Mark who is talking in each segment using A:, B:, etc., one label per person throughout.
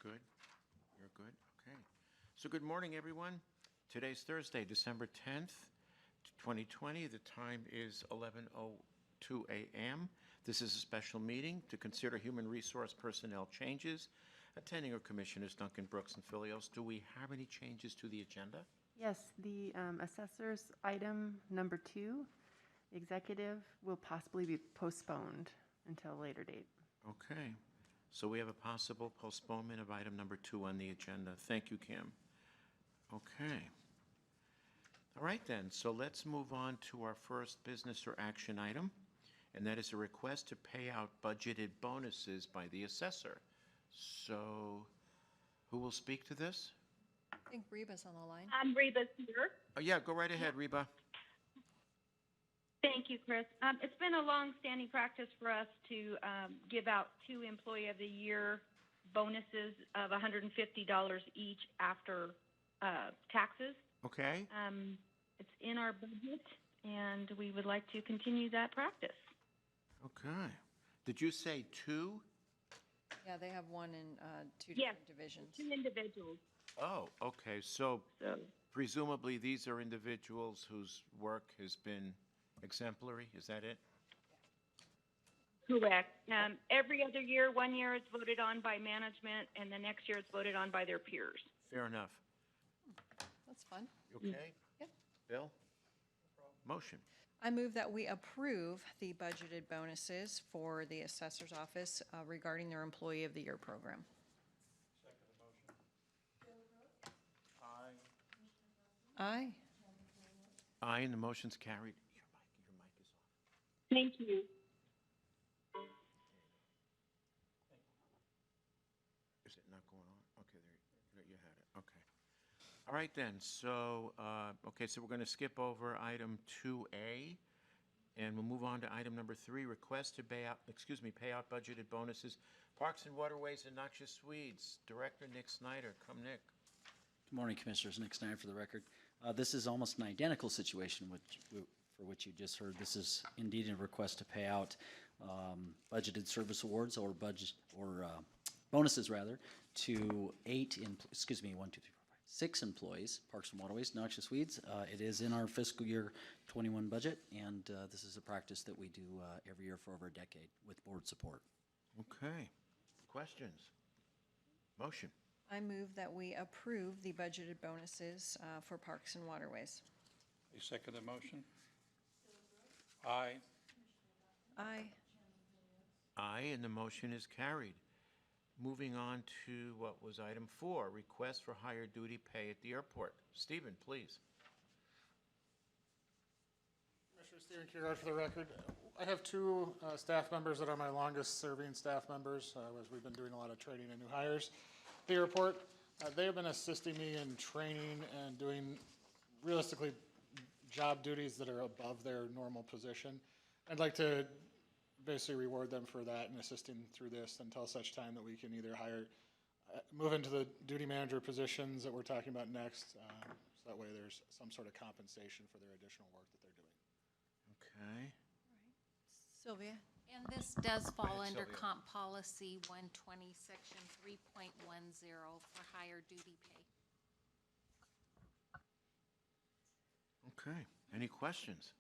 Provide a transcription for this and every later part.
A: You're good? You're good? Okay. So good morning, everyone. Today's Thursday, December 10th, 2020. The time is 11:02 a.m. This is a special meeting to consider human resource personnel changes. Attending our commissioners Duncan, Brooks, and Fillios. Do we have any changes to the agenda?
B: Yes, the assessor's item number 2, executive, will possibly be postponed until a later date.
A: Okay. So we have a possible postponement of item number 2 on the agenda. Thank you, Kim. Okay. All right, then. So let's move on to our first business or action item, and that is a request to pay out budgeted bonuses by the assessor. So who will speak to this?
C: I think Reba's on the line.
D: Reba's here.
A: Oh, yeah, go right ahead, Reba.
D: Thank you, Chris. It's been a long-standing practice for us to give out 2 Employee of the Year bonuses of $150 each after taxes.
A: Okay.
D: It's in our budget, and we would like to continue that practice.
A: Okay. Did you say 2?
C: Yeah, they have one in 2
D: Yes,
C: different divisions.
D: 2 individuals.
A: Oh, okay. So presumably these are individuals whose work has been exemplary. Is that it?
D: Correct. Every other year, one year it's voted on by management, and the next year it's voted on by their peers.
A: Fair enough.
C: That's fun.
A: You okay?
C: Yep.
A: Bill? Motion.
C: I move that we approve the budgeted bonuses for the assessor's office regarding their Employee of the Year program. Aye.
A: Aye, and the motion's carried. Your mic is off.
D: Thank you.
A: Is it not going on? Okay, there you had it. Okay. All right then. So, okay, so we're going to skip over item 2A, and we'll move on to item number 3, request to pay out budgeted bonuses, Parks and Waterways and Noxious Weeds. Director Nick Snyder. Come, Nick.
E: Good morning, Commissioners. Nick Snyder for the record. This is almost an identical situation for which you just heard. This is indeed a request to pay out budgeted service awards or bonuses rather to 6 employees, Parks and Waterways, Noxious Weeds. It is in our fiscal year 21 budget, and this is a practice that we do every year for over a decade with board support.
A: Okay. Questions? Motion.
C: I move that we approve the budgeted bonuses for Parks and Waterways.
F: I second the motion. Aye.
C: Aye.
A: Aye, and the motion is carried. Moving on to what was item 4, request for higher duty pay at the airport. Stephen, please.
G: Commissioner Stephen Kiergaard for the record. I have 2 staff members that are my longest serving staff members, as we've been doing a lot of training and new hires at the airport. They have been assisting me in training and doing realistically job duties that are above their normal position. I'd like to basically reward them for that and assisting through this until such time that we can either move into the duty manager positions that we're talking about next, so that way there's some sort of compensation for their additional work that they're doing.
A: Okay.
C: Sylvia?
H: And this does fall
A: ahead,
H: under
A: Sylvia.
H: Comp Policy 120, Section 3.10 for higher duty pay.
A: Okay. Any questions?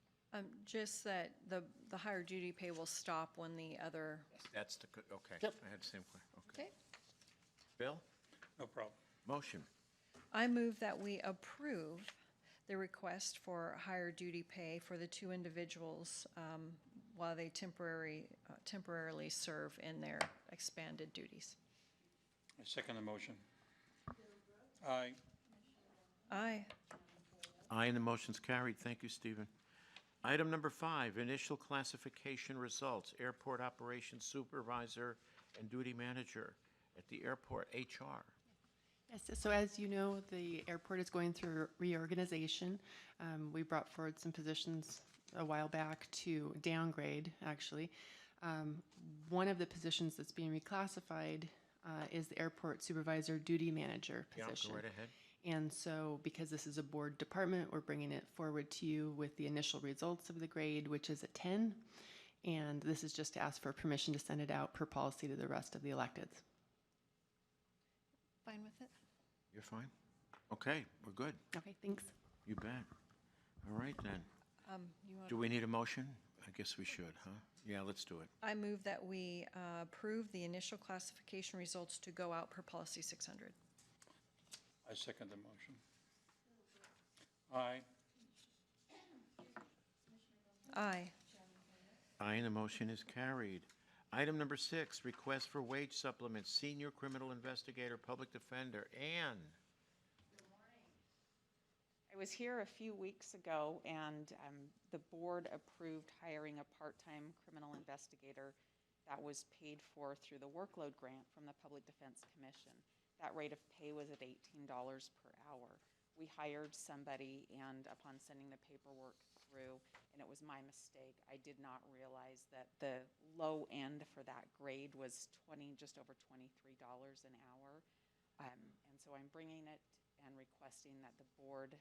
C: Just that the higher duty pay will stop when the other.
A: That's the, okay.
G: Yep.
A: I had the same question. Okay.
C: Okay.
A: Bill?
F: No problem.
A: Motion.
C: I move that we approve the request for higher duty pay for the 2 individuals while they temporarily serve in their expanded duties.
F: I second the motion. Aye.
C: Aye.
A: Aye, and the motion's carried. Thank you, Stephen. Item number 5, initial classification results, Airport Operations Supervisor and Duty Manager at the airport, HR.
B: Yes, so as you know, the airport is going through reorganization. We brought forward some positions a while back to downgrade, actually. One of the positions that's being reclassified is the Airport Supervisor Duty Manager position.
A: Yeah, go right ahead.
B: And so because this is a board department, we're bringing it forward to you with the initial results of the grade, which is a 10. And this is just to ask for permission to send it out per policy to the rest of the electeds.
C: fine with it.
A: You're fine? Okay, we're good.
B: Okay, thanks.
A: You bet. All right, then.
C: You want,
A: Do we need a motion? I guess we should, huh? Yeah, let's do it.
C: I move that we approve the initial classification results to go out per policy 600.
F: I second the motion. Aye.
C: Aye.
A: Aye, and the motion is carried. Item number 6, request for wage supplement, senior criminal investigator, public defender, Ann.
I: I was here a few weeks ago, and the board approved hiring a part-time criminal investigator that was paid for through the workload grant from the Public Defense Commission. That rate of pay was at $18 per hour. We hired somebody, and upon sending the paperwork through, and it was my mistake, I did not realize that the low end for that grade was just over $23 an hour. And so I'm bringing it and requesting that the board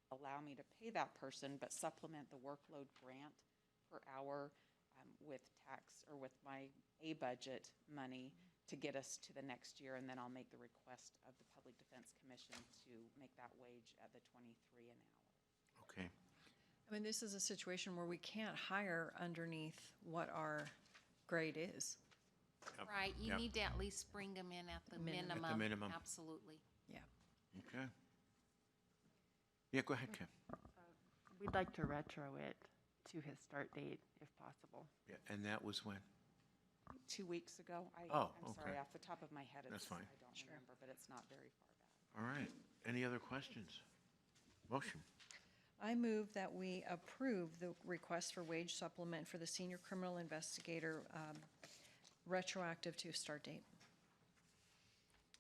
I: allow me to pay that person, but supplement the workload grant per hour with tax, or with my budget money to get us to the next year, and then I'll make the request of the Public Defense Commission to make that wage at the 23 an hour.
A: Okay.
C: I mean, this is a situation where we can't hire underneath what our grade is.
A: Yep.
H: Right, you
A: Yep.
H: need to at least bring them in at the
C: Minimum.
H: minimum.
A: At the minimum.
H: Absolutely.
C: Yeah.
A: Okay. Yeah, go ahead, Kim.
B: We'd like to retro it to his start date if possible.
A: Yeah, and that was when?
I: 2 weeks ago,
A: Oh,
I: I'm sorry,
A: okay.
I: off the top of my head,
A: That's fine.
I: I don't remember, but it's not very far back.
A: All right. Any other questions? Motion.
C: I move that we approve the request for wage supplement for the senior criminal investigator, retroactive to start date.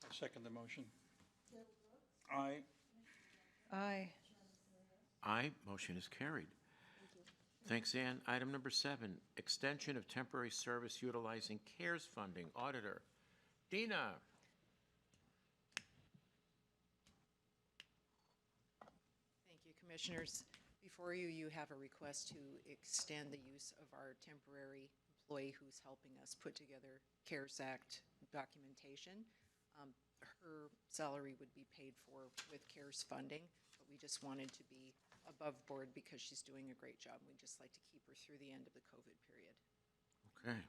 F: I second the motion. Aye.
C: Aye.
A: Aye, motion is carried. Thanks, Ann. Item number 7, extension of temporary service utilizing CARES funding. Auditor, Dina.
J: Thank you, Commissioners. Before you, you have a request to extend the use of our temporary employee who's helping us put together CARES Act documentation. Her salary would be paid for with CARES funding, but we just wanted to be above board because she's doing a great job. We'd just like to keep her through the end of the COVID period.
A: Okay.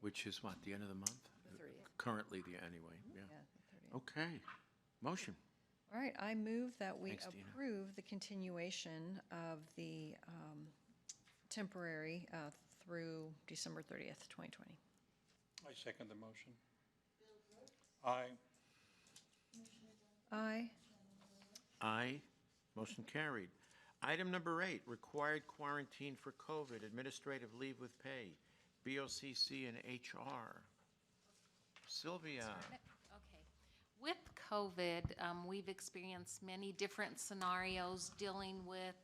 A: Which is what, the end of the month?
J: The 30th.
A: Currently, anyway, yeah.
C: Yeah, the 30th.
A: Okay. Motion.
C: All right, I move that we
A: Thanks, Dina.
C: approve the continuation of the temporary through December 30th, 2020.
F: I second the motion. Aye.
C: Aye.
A: Aye. Motion carried. Item number 8, required quarantine for COVID, administrative leave with pay, BOCC and HR. Sylvia.
H: Okay. With COVID, we've experienced many different scenarios dealing with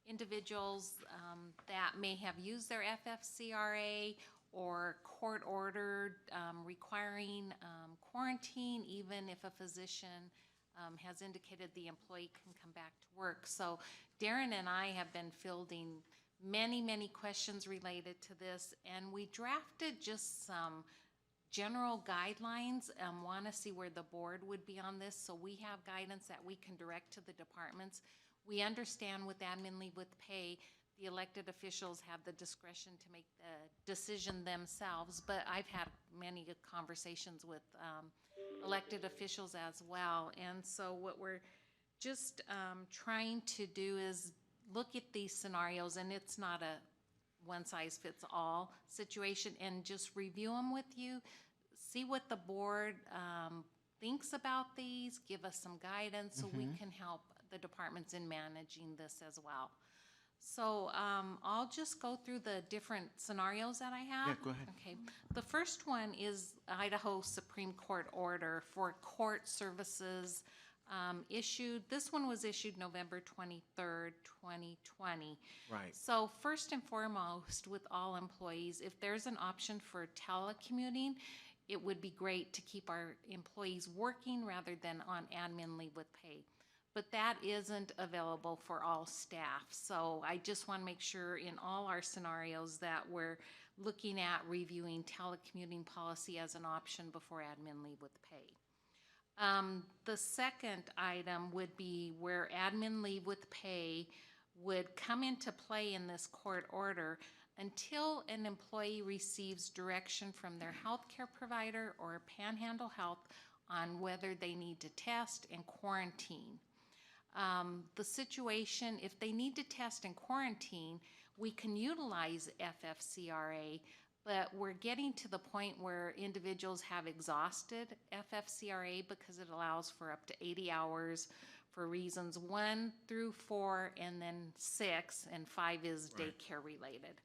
H: individuals that may have used their FFCRA or court-ordered requiring quarantine, even if a physician has indicated the employee can come back to work. So Darrin and I have been fielding many questions related to this, and we drafted just some general guidelines. Want to see where the board would be on this, so we have guidance that we can direct to the departments. We understand with admin leave with pay, the elected officials have the discretion to make the decision themselves, but I've had many conversations with elected officials as well. And so what we're just trying to do is look at these scenarios, and it's not a one-size-fits-all situation, and just review them with you, see what the board thinks about these, give us some guidance so we can help the departments in managing this as well. So I'll just go through the different scenarios that I have.
A: Yeah, go ahead.
H: Okay. The first one is Idaho Supreme Court order for court services issued. This one was issued November 23rd, 2020.
A: Right.
H: So first and foremost, with all employees, if there's an option for telecommuting, it would be great to keep our employees working rather than on admin leave with pay. But that isn't available for all staff. So I just want to make sure in all our scenarios that we're looking at reviewing telecommuting policy as an option before admin leave with pay. The second item would be where admin leave with pay would come into play in this court order until an employee receives direction from their healthcare provider or Panhandle Health on whether they need to test and quarantine. The situation, if they need to test and quarantine, we can utilize FFCRA, but we're getting to the point where individuals have exhausted FFCRA because it allows for up to 80 hours for reasons 1 through 4 and then 6, and 5 is daycare related.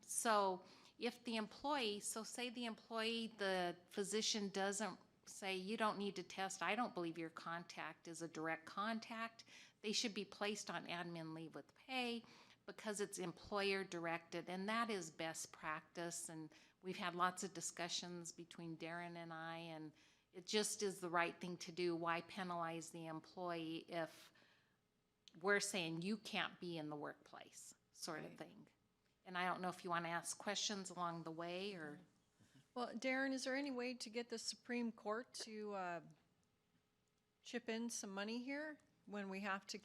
H: So if the employee, so say the employee, the physician doesn't say, you don't need to test, I don't believe your contact is a direct contact, they should be placed on admin leave with pay because it's employer directed, and that is best practice. And we've had lots of discussions between Darrin and I, and it just is the right thing to do. Why penalize the employee if we're saying you can't be in the workplace, sort of thing? And I don't know if you want to ask questions along the way or.
C: Well, Darrin, is there any way to get the Supreme Court to chip in some money here when we have to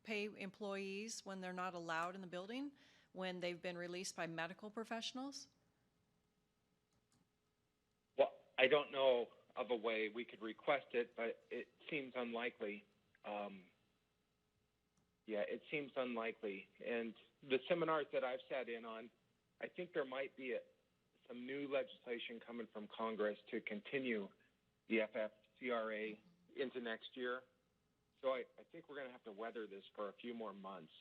C: pay employees when they're not allowed in the building, when they've been released by medical professionals?
K: Well, I don't know of a way we could request it, but it seems unlikely. It seems unlikely. And the seminars that I've sat in on, I think there might be some new legislation coming from Congress to continue the FFCRA into next year. So I think we're going to have to weather this for a few more months.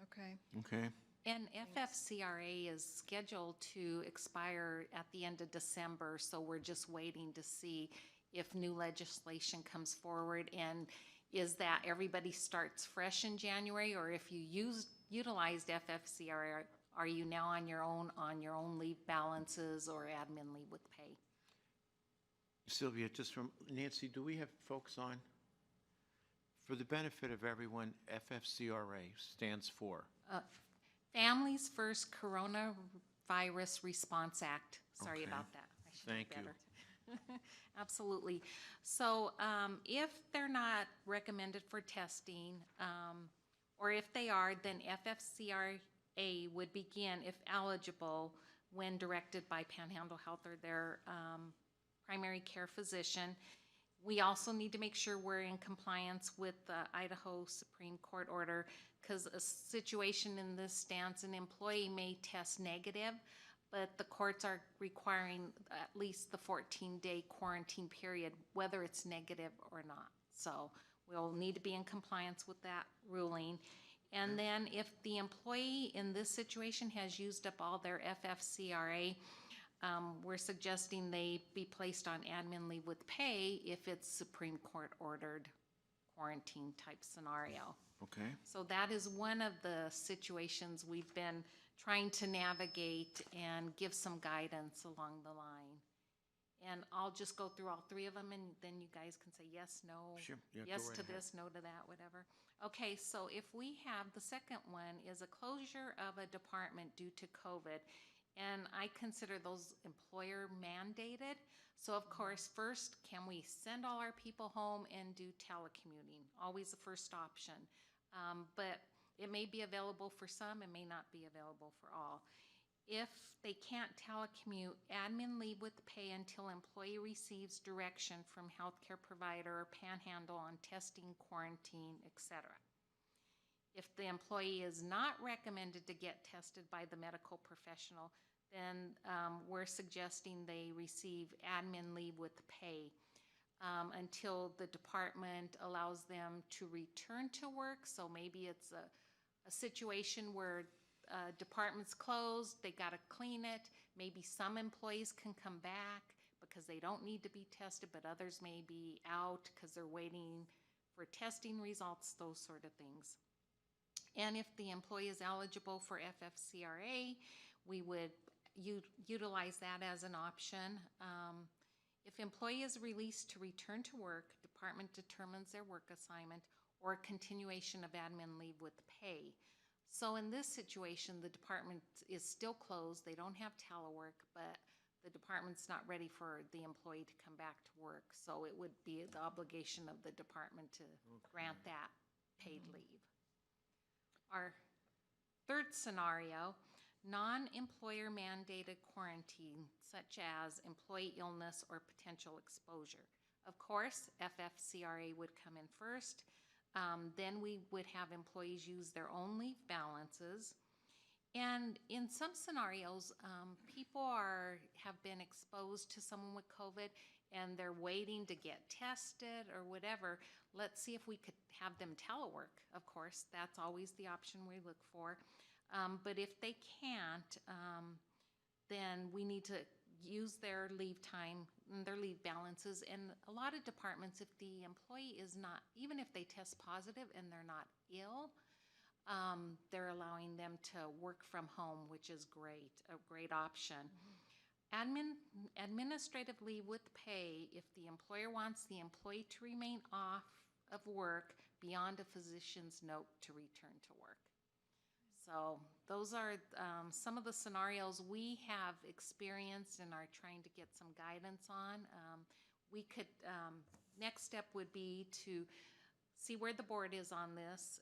C: Okay.
A: Okay.
H: And FFCRA is scheduled to expire at the end of December, so we're just waiting to see if new legislation comes forward. And is that everybody starts fresh in January, or if you utilized FFCRA, are you now on your own leave balances or admin leave with pay?
A: Sylvia, just from Nancy, do we have folks on? For the benefit of everyone, FFCRA stands for?
H: Families First Coronavirus Response Act. Sorry
A: Okay.
H: about that. I should know
A: Thank you.
H: better. Absolutely. So if they're not recommended for testing, or if they are, then FFCRA would begin, if eligible, when directed by Panhandle Health or their primary care physician. We also need to make sure we're in compliance with the Idaho Supreme Court order, because a situation in this stance, an employee may test negative, but the courts are requiring at least the 14-day quarantine period, whether it's negative or not. So we'll need to be in compliance with that ruling. And then if the employee in this situation has used up all their FFCRA, we're suggesting they be placed on admin leave with pay if it's Supreme Court ordered quarantine type scenario.
A: Okay.
H: So that is one of the situations we've been trying to navigate and give some guidance along the line. And I'll just go through all three of them, and then you guys can say yes, no,
A: Sure. Yeah, go
H: yes
A: right
H: to
A: ahead.
H: this, no to that, whatever. Okay, so if we have, the second one is a closure of a department due to COVID. And I consider those employer mandated. So of course, first, can we send all our people home and do telecommuting? Always the first option. But it may be available for some, it may not be available for all. If they can't telecommute, admin leave with pay until employee receives direction from healthcare provider or Panhandle on testing, quarantine, etc. If the employee is not recommended to get tested by the medical professional, then we're suggesting they receive admin leave with pay until the department allows them to return to work. So maybe it's a situation where department's closed, they got to clean it. Maybe some employees can come back because they don't need to be tested, but others may be out because they're waiting for testing results, those sort of things. And if the employee is eligible for FFCRA, we would utilize that as an option. If employee is released to return to work, department determines their work assignment or continuation of admin leave with pay. So in this situation, the department is still closed. They don't have telework, but the department's not ready for the employee to come back to work. So it would be the obligation of the department to grant that paid leave. Our third scenario, non-employer mandated quarantine, such as employee illness or potential exposure. Of course, FFCRA would come in first. Then we would have employees use their own leave balances. And in some scenarios, people have been exposed to someone with COVID and they're waiting to get tested or whatever. Let's see if we could have them telework. Of course, that's always the option we look for. But if they can't, then we need to use their leave time, their leave balances. And a lot of departments, if the employee is not, even if they test positive and they're not ill, they're allowing them to work from home, which is great, a great option. Administrative leave with pay if the employer wants the employee to remain off of work beyond a physician's note to return to work. So those are some of the scenarios we have experienced and are trying to get some guidance on. We could, next step would be to see where the board is on this,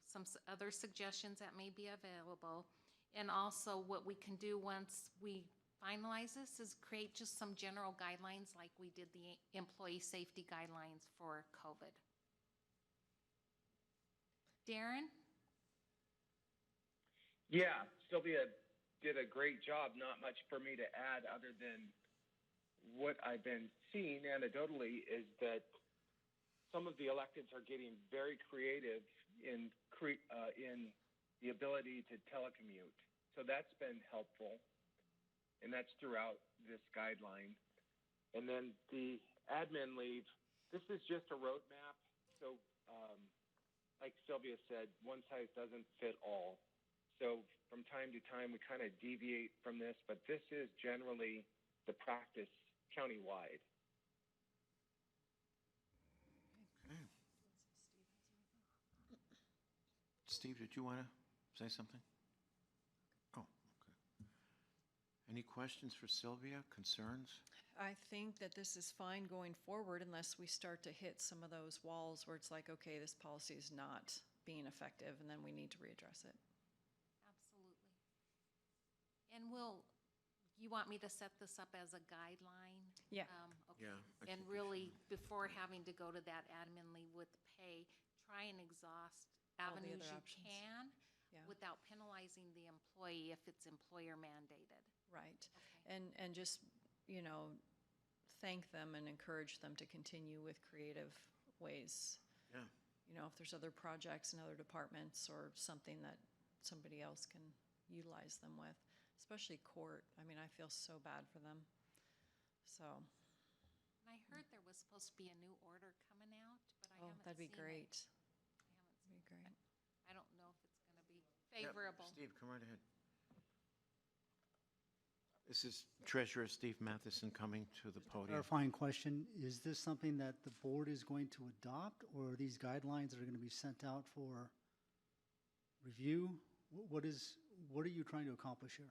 H: some other suggestions that may be available, and also what we can do once we finalize this is create just some general guidelines like we did the employee safety guidelines for COVID. Darrin?
K: Yeah, Sylvia did a great job. Not much for me to add other than what I've been seeing anecdotally is that some of the electeds are getting very creative in the ability to telecommute. So that's been helpful, and that's throughout this guideline. And then the admin leave, this is just a roadmap. So like Sylvia said, one size doesn't fit all. So from time to time, we kind of deviate from this, but this is generally the practice countywide.
A: Okay. Steve, did you want to say something? Oh, okay. Any questions for Sylvia, concerns?
C: I think that this is fine going forward unless we start to hit some of those walls where it's like, okay, this policy is not being effective, and then we need to readdress it.
H: Absolutely. And you want me to set this up as a guideline?
C: Yeah.
H: Okay.
A: Yeah, I
H: And
A: think we
H: really, before having to go to that admin leave with pay, try and exhaust
C: All the
H: avenues
C: other
H: you
C: options.
H: can
C: Yeah.
H: without penalizing the employee if it's employer mandated.
C: Right.
H: Okay.
C: And just, you know, thank them and encourage them to continue with creative ways.
A: Yeah.
C: You know, if there's other projects in other departments or something that somebody else can utilize them with, especially court. I mean, I feel so bad for them. So,
H: And I heard there was supposed to be a new order coming out, but I haven't
C: that'd be
H: seen it.
C: great.
H: I haven't seen
C: That'd be great.
H: I don't know if it's going to be
A: Yep.
H: favorable.
A: Steve, come right ahead. This is Treasurer Steve Matheson coming to the podium.
L: Clarifying question, is this something that the board is going to adopt, or are these guidelines that are going to be sent out for review? What are you trying to accomplish here?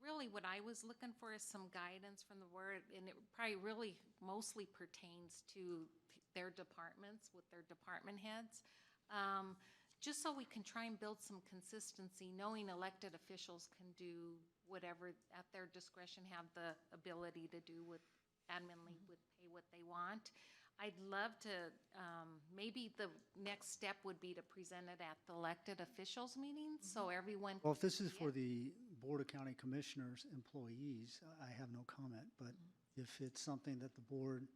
H: Really, what I was looking for is some guidance from the board, and it probably really mostly pertains to their departments with their department heads. Just so we can try and build some consistency, knowing elected officials can do whatever at their discretion, have the ability to do with admin leave with pay what they want. I'd love to, maybe the next step would be to present it at the elected officials meetings, so everyone.
L: Well, if this is
H: can
L: for
H: see it.
L: the Board of County Commissioners employees, I have no comment, but if it's something that the board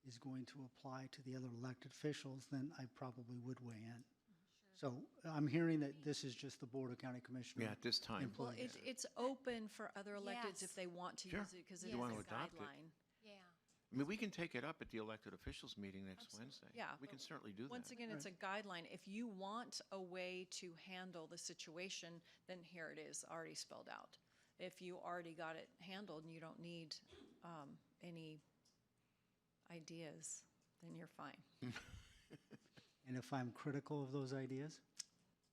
L: is going to apply to the other elected officials, then I probably would weigh in. So I'm hearing that this is just the Board of County Commissioners.
A: Yeah, at this time.
C: Well,
L: Employees.
C: it's open for other electeds if
H: Yes.
C: they want to
A: Sure.
C: use it because
H: You
C: it's
H: wanna
C: a
A: adopt it.
C: guideline.
H: Yeah.
A: I mean, we can take it up at the elected officials meeting next
C: Absolutely.
A: Wednesday.
C: Yeah,
A: We can certainly do that.
C: Once again, it's a guideline. If you want a way to handle the situation, then here it is, already spelled out. If you already got it handled and you don't need any ideas, then you're fine.
L: And if I'm critical of those ideas?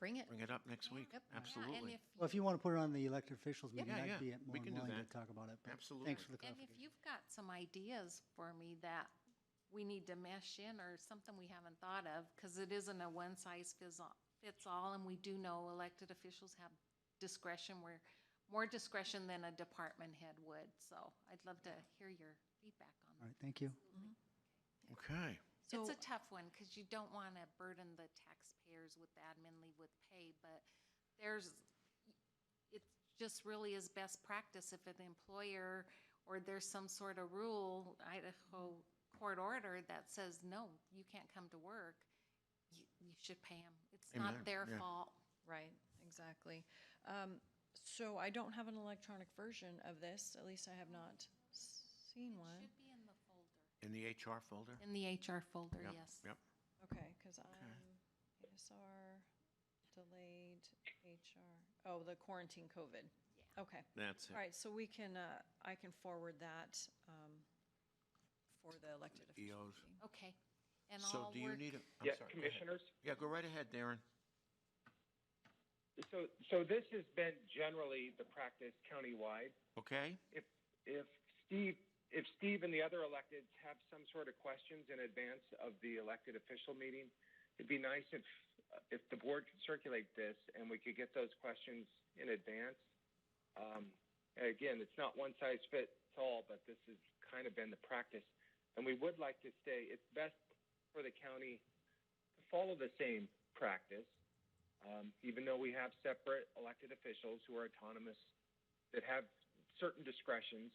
C: Bring it.
A: Bring it up next week.
C: Yep.
H: Yeah, and
A: Absolutely.
L: Well, if you want to put it on the elected officials meeting,
A: Yeah,
L: I'd
A: yeah.
L: be more
A: We
L: than
A: can do
L: willing to
A: that.
L: talk about it. But
A: Absolutely.
L: thanks for the
H: And if
L: clarification.
H: you've got some ideas for me that we need to mesh in or something we haven't thought of, because it isn't a one-size-fits-all, and we do know elected officials have discretion where, more discretion than a department head would. So I'd love to hear your feedback on
L: All
H: that.
L: right, thank you.
A: Okay.
H: It's a tough one, because you don't want to burden the taxpayers with admin leave with pay, but it just really is best practice if an employer or there's some sort of rule, Idaho court order that says, no, you can't come to work, you should pay them. It's not
A: Amen.
H: their
A: Yeah.
H: fault.
C: Right, exactly. So I don't have an electronic version of this, at least I have not seen one.
H: Should be in the folder.
A: In the HR folder?
H: In the HR folder,
A: Yep,
H: yes.
A: Yep.
C: Okay, because ASR, delayed HR, oh, the quarantine COVID.
H: Yeah.
C: Okay,
A: That's it.
C: all right, so we can, I can forward that for the elected officials.
A: EOs.
C: meeting.
H: Okay. And
A: So
H: I'll
A: do you
H: work.
A: need a, I'm
K: Yeah,
A: sorry, go ahead.
K: commissioners?
A: Yeah, go right ahead, Darrin.
K: So this has been generally the practice countywide.
A: Okay?
K: If Steve and the other electeds have some sort of questions in advance of the elected official meeting, it'd be nice if the board could circulate this and we could get those questions in advance. Again, it's not one size fits all, but this has kind of been the practice. And we would like to stay, it's best for the county to follow the same practice, even though we have separate elected officials who are autonomous that have certain discretions.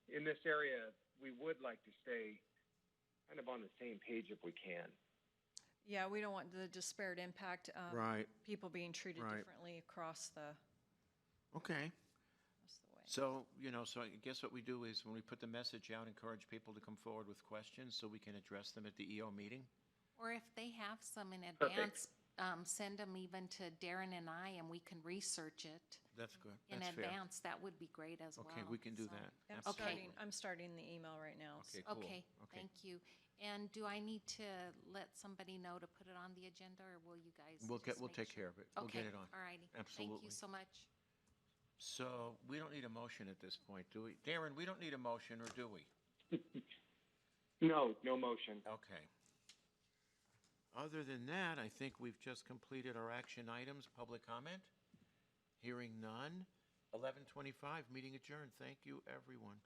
K: In this area, we would like to stay kind of on the same page if we can.
C: Yeah, we don't want the disparate impact,
A: Right.
C: people being treated
A: Right.
C: differently across the
A: Okay.
C: way.
A: So, so I guess what we do is when we put the message out, encourage people to come forward with questions so we can address them at the EO meeting?
H: Or if they have some in
K: Perfect.
H: advance, send them even to Darrin and I, and we can research it
A: That's good.
H: in
A: That's fair.
H: advance. That would be great as well.
A: Okay, we can do
H: So-
A: that.
C: I'm
A: Absolutely.
C: I'm starting the email right now.
A: Okay, cool.
H: Okay, thank you. And do I need to let somebody know to put it on the agenda, or will you guys
A: We'll
H: just
A: we'll
H: make
A: take
H: sure?
A: care of it. We'll get
H: Okay,
A: it on.
H: all righty. Thank
A: Absolutely.
H: you so much.
A: So we don't need a motion at this point, do we? Darrin, we don't need a motion, or do we?
K: No motion.
A: Okay. Other than that, I think we've just completed our action items. Public comment? Hearing none. 11:25, meeting adjourned. Thank you, everyone.